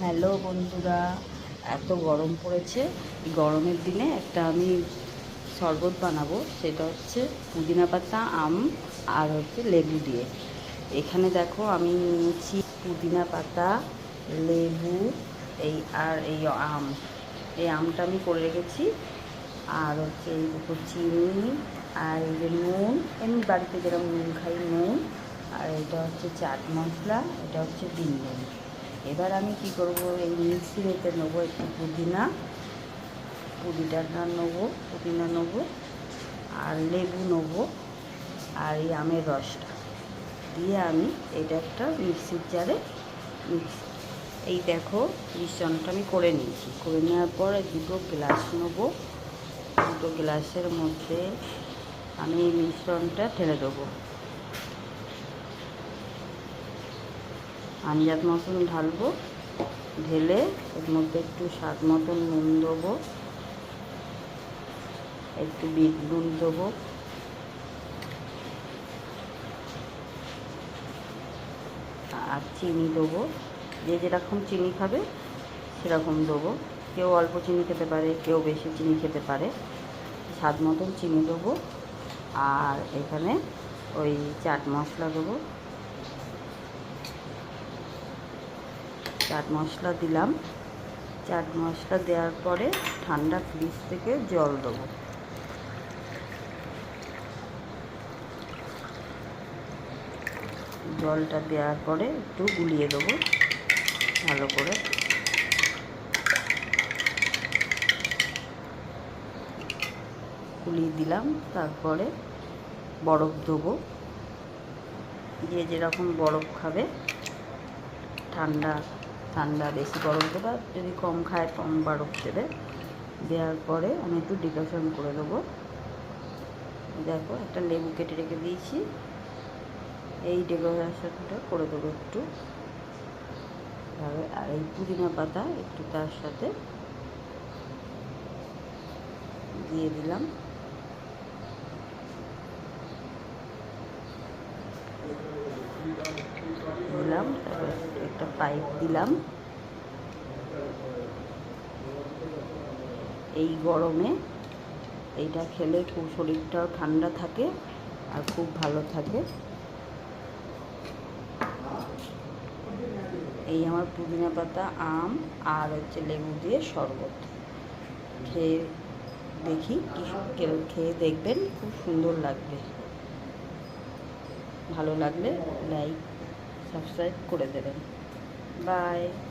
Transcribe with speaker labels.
Speaker 1: Hello বন্ধুরা, এত গরম পড়েছে। গরমের দিনে একটা আমি শরবত বানাবো, সেটা হচ্ছে পুদিনা পাতা, আম আর হচ্ছে লেবু দিয়ে। এখানে দেখো আমি নিয়েছি পুদিনা পাতা, লেবু, এই আম। এই আমটা আমি করে রেখেছি। আর হচ্ছে এই দুটো চিনি, আর এই যে নুন, এমনি বাড়িতে যেরকম নুন খাই নুন, আর এটা হচ্ছে চাট মশলা, এটা হচ্ছে বিন নুন। এবার আমি কি করব, এই মিক্সিতে নেবো একটু পুদিনা নেবো, আর লেবু নেবো, আর এই আমের রসটা দিয়ে আমি এটা একটা মিক্সির জারে এই দেখো মিশ্রণটা আমি করে নিয়েছি। করে নেওয়ার পর দুটো গ্লাস নেবো, দুটো গ্লাসের মধ্যে আমি এই মিশ্রণটা ঢেলে দেবো। আন্দাজ মতন ঢালবো, ঢেলে এর মধ্যে একটু স্বাদ মতন নুন দেবো, একটু বিট নুন দেবো, আর চিনি দেবো। যে যেরকম চিনি খাবে সেরকম দেবো। কেউ অল্প চিনি খেতে পারে, কেউ বেশি চিনি খেতে পারে। স্বাদ মতন চিনি দেবো। আর এখানে ওই চাট মশলা দেবো, চাট মশলা দিলাম। চাট মশলা দেওয়ার পরে ঠান্ডা ফ্রিজ থেকে জল দেবো। জলটা দেওয়ার পরে একটু গুলিয়ে দেবো ভালো করে। গুলিয়ে দিলাম, তারপরে বরফ দেবো। যে যেরকম বরফ খাবে, ঠান্ডা ঠান্ডা বেশি বরফ দেবে, যদি কম খায় কম বরফ দেবে। দেওয়ার পরে আমি একটু ডিকাশন করে দেবো। দেখো একটা লেবু কেটে রেখে দিয়েছি, এই ডেকোরেশনটা করে দেবো একটু। আর এই পুদিনা পাতা একটু তার সাথে দিয়ে দিলাম। তারপরে একটা পাইপ দিলাম। এই গরমে এইটা খেলে খুব শরীরটাও ঠান্ডা থাকে আর খুব ভালো থাকে। এই আমার পুদিনা পাতা, আম আর হচ্ছে লেবু দিয়ে শরবত খেয়ে দেখি, খেয়ে দেখবেন, খুব সুন্দর লাগবে। ভালো লাগলে লাইক সাবস্ক্রাইব করে দেবেন। বাই।